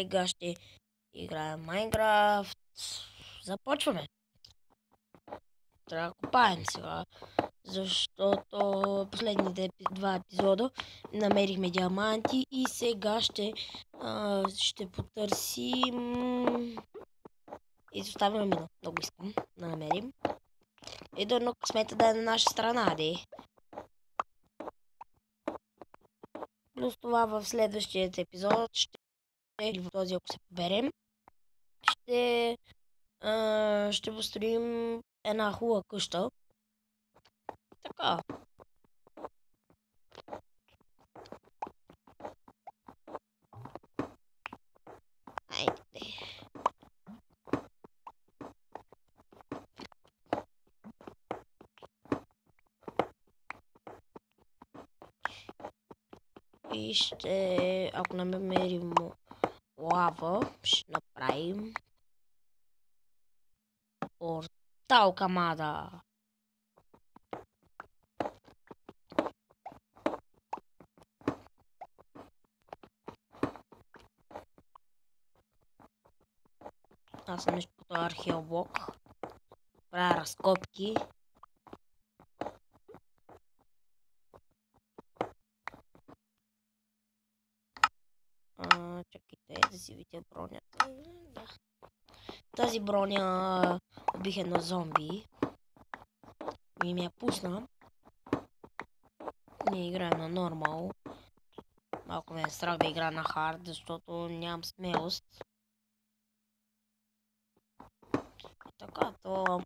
Сега ще играем Майнкрафт. Започваме. Трябва да копаем сега, защото последните два епизода намерихме диаманти и сега ще потърсим изоставяме мина. Много искам да намерим. И дано късмета да е на наша страна, де. Плюс това в следващия епизод или в този, ако се поберем, ще построим една хубава къща. Така. Айде. И ако намерим лава, ще направим портал камада. Аз съм нещо като археоблок. Правя разкопки. Чакайте да си видя бронята. Да. Тази броня убих едно зомби. И ми я пусна. Ние играем на нормал. Малко ме е страх да игра на хард, защото нямам смелост. Така, то...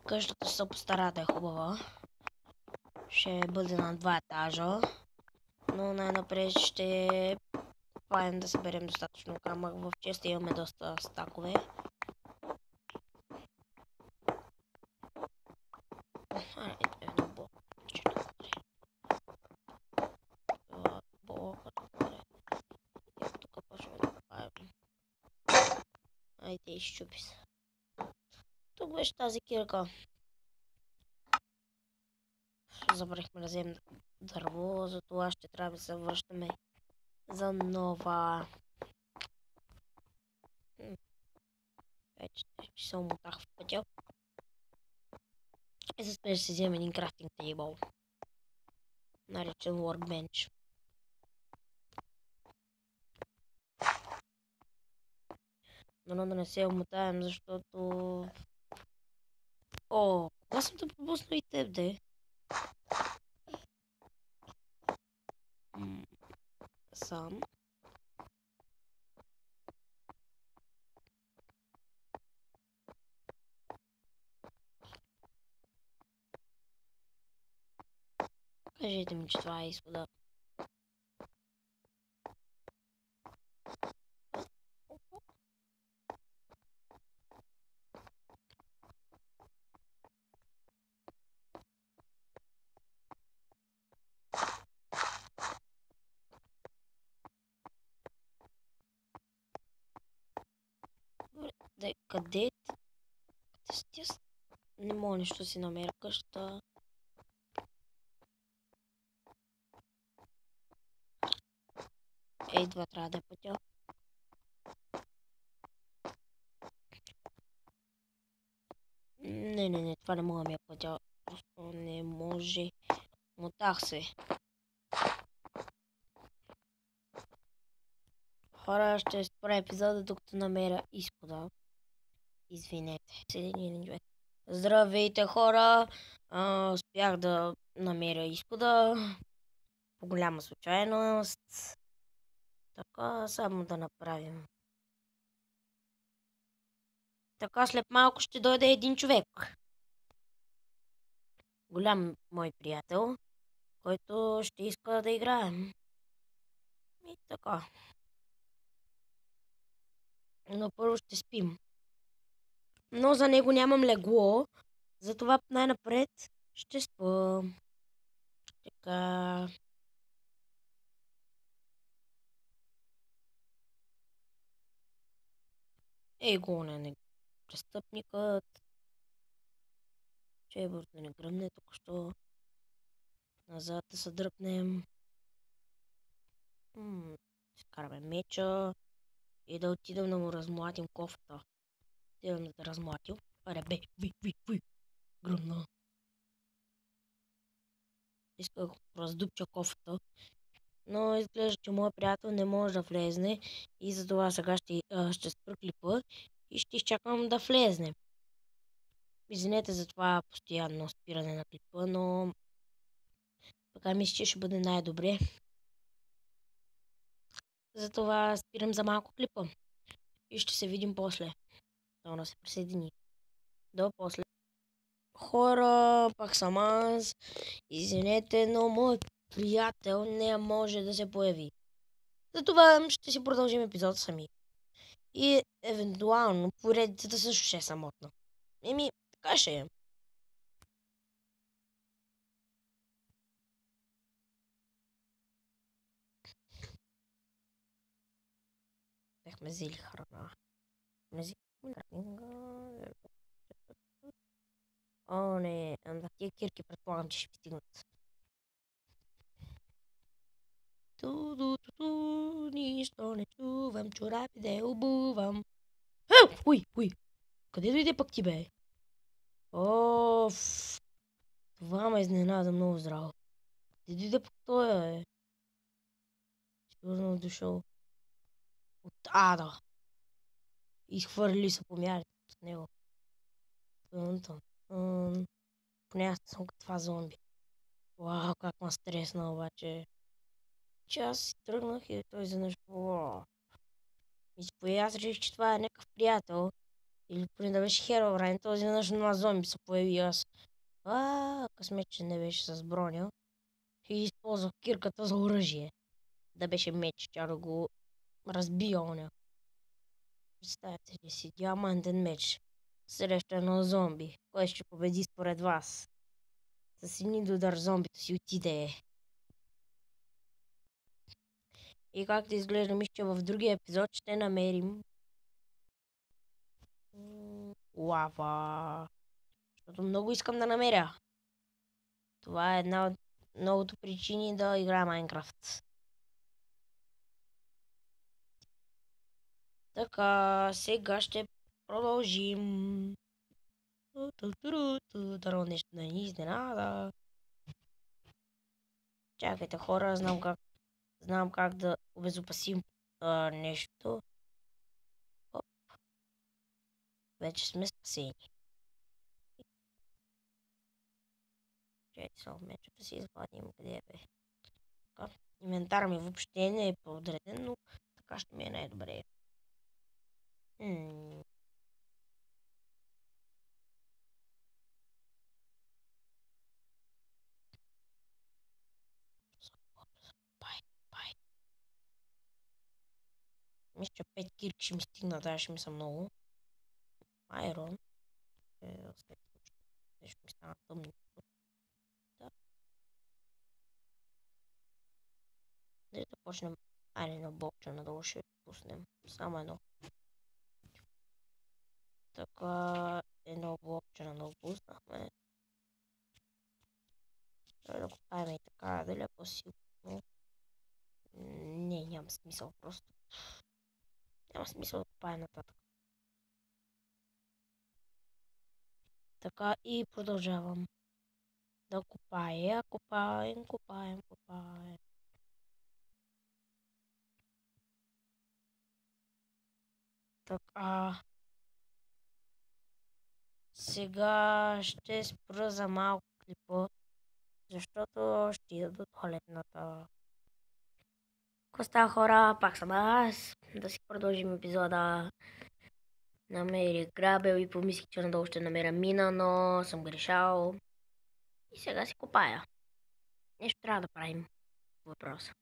Къщата ще се постара да е хубава. Ще бъде на 2 етажа. Но най-напред ще правим да съберем достатъчно камък. В честа имаме доста стакове. Тук почваме да правим. Айде, изчупи се. Тук беше тази кирка. Забравихме да вземем дърво, затова ще трябва да се връщаме за нова. Вече се умотах в пътя. И за това ще си вземем един крафтинг тейбъл, наречен workbench. Но да не се умотаем, защото... О, кога съм да пропусна и теб, де? Сам. Кажете ми, че това е изхода. Къде сте? Не мога нищо си намеря къща. Ей, това трябва да е пътя. Не, това не мога да ми е пътя. Просто не може. Мотах се. Хора, ще спра епизода, докато намеря изхода. Извинете. Здравейте, хора! Успях да намеря изхода. По голяма случайност. Така, само да направим. Така, след малко ще дойде един човек. Голям мой приятел, който ще иска да играем. И така. Но първо ще спим. Но за него нямам легло, затова най-напред ще спам. Така. Ей, гонен престъпникът. Чебърт да не гръмне току-що. Назад да се дръпнем. караме меча и да отидем да му размлатим кофата. Отидем да те размлатим. Аре, бе, гръмна. Иска да раздупча кофата, но изглежда, че моят приятел не може да влезне и затова сега ще спра клипа и ще изчакам да влезне. Извинете за това постоянно спиране на клипа, но така мисля, че ще бъде най-добре. Затова спирам за малко клипа и ще се видим после. Да се присъедини. До после. Хора, пак съм аз. Извинете, но моят приятел не може да се появи. Затова ще си продължим епизода сами. И евентуално поредицата също ще е самотна. Така ще е. Бяхме взели храна. О, не, на тия кирки предполагам, че ще стигнат. Нищо не чувам, чорапи да обувам. Уй, къде дойде пък ти, бе? Оф, това ме изненада много здраво. Къде дойде пък той, бе? Сигурно дошъл от ада. Изхвърли се по мярите от него. Поне аз не съм като това зомби. Вау, как ма стресна обаче. Че аз си тръгнах и той изведнъж. И аз реших, че това е някакъв приятел. Или поне да беше Херобрайн, този изведнъж на зомби се появи аз. Късмет, че не беше с броня. И използвах кирката за оръжие. Да беше меч, тя да го разбия оня. Представете ли си, диамантен меч срещу едно зомби. Кой ще победи според вас? С един удар зомбито си отиде. И както изглежда, мисля, че в другия епизод ще намерим лава. Защото много искам да намеря. Това е една от многото причини да играя Майнкрафт. Така, сега ще продължим. Дано нещо да ни изненада. Чакайте, хора, знам как да обезопасим нещо. Оп. Вече сме спасени. Чакайте само меча да си извадим къде е, бе. Така, инвентар ми въобще не е подреден, но така ще ми е най-добре. Бай. Мисля, че 5 кирки ще ми стигна, даже ще ми са много. Айрон. Ще ми стана тъмни. Да. Дали да почнем. Айде на блокче надолу ще пуснем. Само едно. Така, едно блокче надолу пуснахме. Трябва да го правим и така, дали е по-сигурно. Не, няма смисъл просто. Няма смисъл да копаем нататък. Така и продължавам да копаем. Така. Сега ще спра за малко клипа, защото ще ида до туалетната. Какво става, хора? Пак съм аз. Да си продължим епизода. Намерих грабел и помислих, че надолу ще намеря мина, но съм грешал. И сега си копая. Нещо трябва да правим. Въпроса.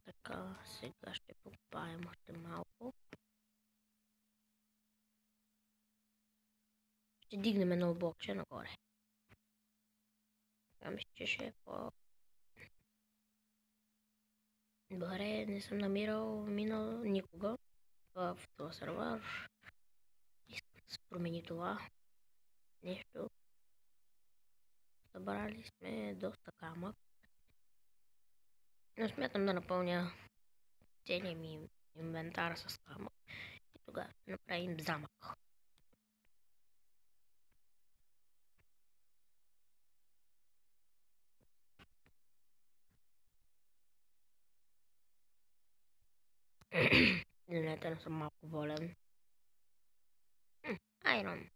Така, сега ще покопаем още малко. Ще дигнем едно блокче нагоре. Така мисля, че ще е по... Добре, не съм намирал мина никога в този сервер. Искам да се промени това нещо. Събрали сме доста камък. Но смятам да напълня целият ми инвентар с камък и тогава ще направим замък. Извинете, не съм малко волен. Айрон.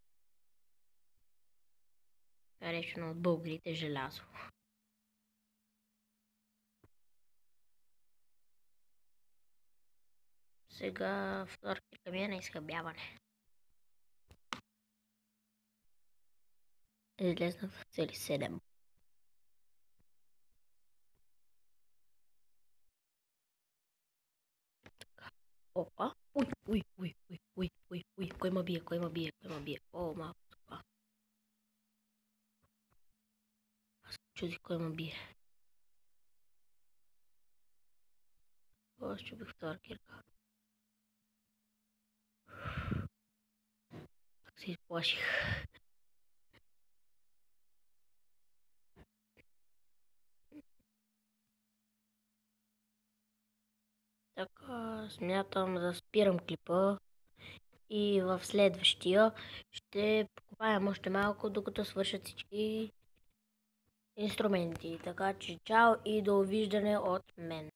Наречено от българите желязо. Сега втората ми е на изхъбяване. Излезнах в цели 7. Опа. Уй. Кой ме бие? О, малко това. Аз чудих кой ме бие. Аз чубих втора кирка. Как се изплаших. Така, смятам да спирам клипа и в следващия ще покупаем още малко, докато свършат всички инструменти. Така че чао и довиждане от мен.